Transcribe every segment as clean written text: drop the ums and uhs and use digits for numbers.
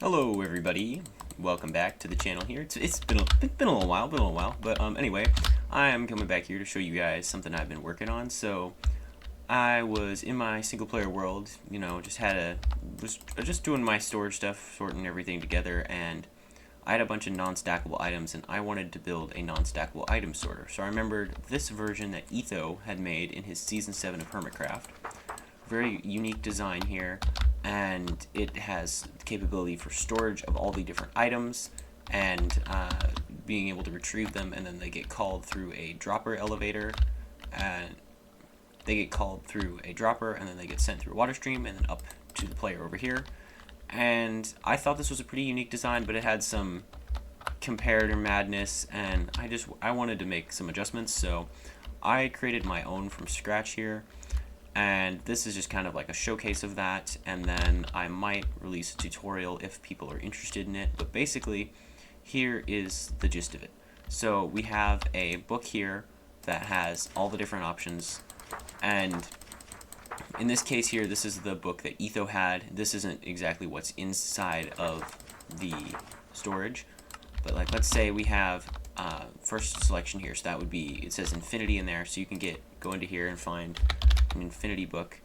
Hello everybody, welcome back to the channel here. It's been a little while, but anyway, I am coming back here to show you guys something I've been working on. So I was in my single player world, you know, was just doing my storage stuff, sorting everything together, and I had a bunch of non-stackable items and I wanted to build a non-stackable item sorter. So I remembered this version that Etho had made in his season 7 of Hermitcraft. Very unique design here, and it has the capability for storage of all the different items and being able to retrieve them, and then they get called through a dropper elevator, and they get called through a dropper, and then they get sent through a water stream and then up to the player over here. And I thought this was a pretty unique design, but it had some comparator madness, and I wanted to make some adjustments, so I created my own from scratch here. And this is just kind of like a showcase of that, and then I might release a tutorial if people are interested in it. But basically, here is the gist of it. So we have a book here that has all the different options, and in this case here, this is the book that Etho had. This isn't exactly what's inside of the storage, but like, let's say we have first selection here, so that would be, it says infinity in there, so you can go into here and find an infinity book,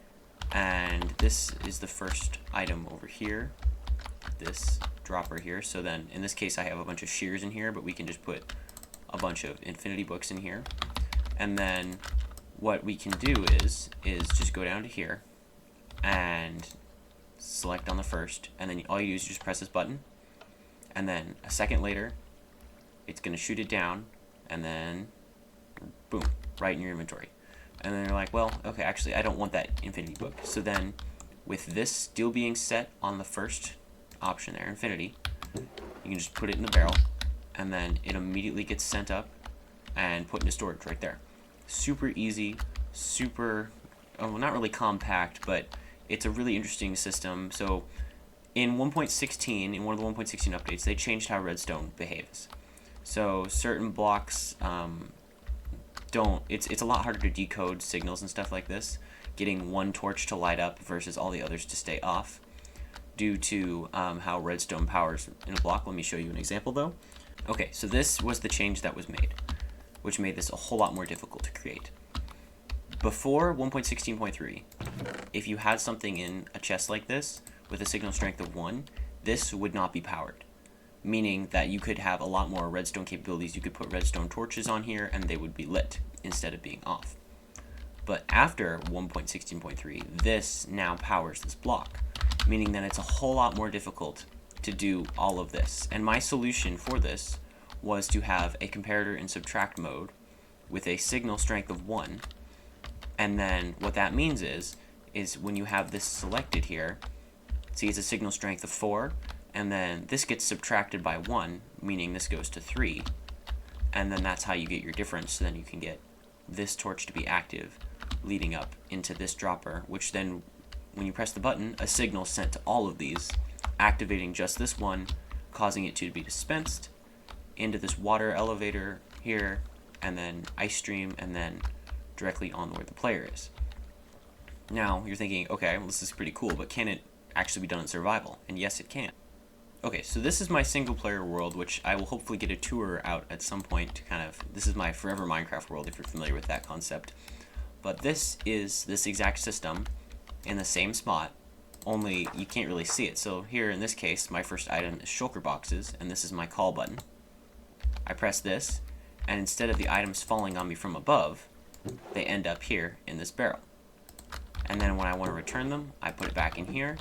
and this is the first item over here, this dropper here. So then in this case I have a bunch of shears in here, but we can just put a bunch of infinity books in here, and then what we can do is just go down to here and select on the first, and then all you do is just press this button, and then a second later it's going to shoot it down, and then boom, right in your inventory. And then you're like, well, okay, actually I don't want that infinity book. So then with this still being set on the first option there, infinity, you can just put it in the barrel, and then it immediately gets sent up and put into storage right there. Super easy, super, well, not really compact, but it's a really interesting system. So in 1.16, in one of the 1.16 updates, they changed how redstone behaves. So certain blocks it's a lot harder to decode signals and stuff like this, getting one torch to light up versus all the others to stay off, due to how redstone powers in a block. Let me show you an example though. Okay, so this was the change that was made, which made this a whole lot more difficult to create. Before 1.16.3, if you had something in a chest like this with a signal strength of 1, this would not be powered, meaning that you could have a lot more redstone capabilities. You could put redstone torches on here and they would be lit instead of being off. But after 1.16.3, this now powers this block, meaning that it's a whole lot more difficult to do all of this. And my solution for this was to have a comparator in subtract mode with a signal strength of 1, and then what that means is when you have this selected here, see, it's a signal strength of 4, and then this gets subtracted by 1, meaning this goes to 3, and then that's how you get your difference. So then you can get this torch to be active leading up into this dropper, which then when you press the button, a signal is sent to all of these, activating just this one, causing it to be dispensed into this water elevator here, and then ice stream, and then directly on where the player is. Now you're thinking, okay, well, this is pretty cool, but can it actually be done in survival? And yes, it can. Okay, so this is my single player world, which I will hopefully get a tour out at some point to kind of, this is my forever Minecraft world if you're familiar with that concept. But this is this exact system in the same spot, only you can't really see it. So here in this case, my first item is shulker boxes, and this is my call button. I press this, and instead of the items falling on me from above, they end up here in this barrel. And then when I want to return them, I put it back in here,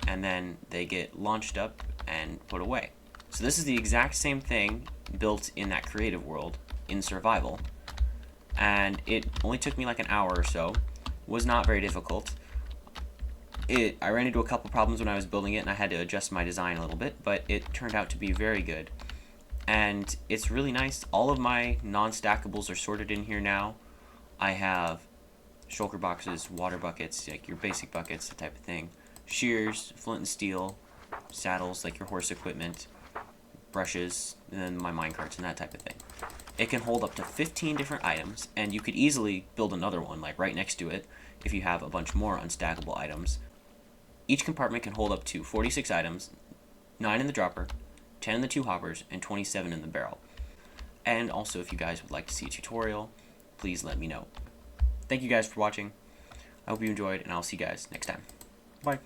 and then they get launched up and put away. So this is the exact same thing built in that creative world in survival, and it only took me like an hour or so. Was not very difficult. I ran into a couple problems when I was building it, and I had to adjust my design a little bit, but it turned out to be very good, and it's really nice. All of my non-stackables are sorted in here now. I have shulker boxes, water buckets, like your basic buckets, that type of thing, shears, flint and steel, saddles, like your horse equipment, brushes, and then my minecarts and that type of thing. It can hold up to 15 different items, and you could easily build another one like right next to it if you have a bunch more unstackable items. Each compartment can hold up to 46 items, 9 in the dropper, 10 in the 2 hoppers, and 27 in the barrel. And also, if you guys would like to see a tutorial, please let me know. Thank you guys for watching. I hope you enjoyed, and I'll see you guys next time. Bye.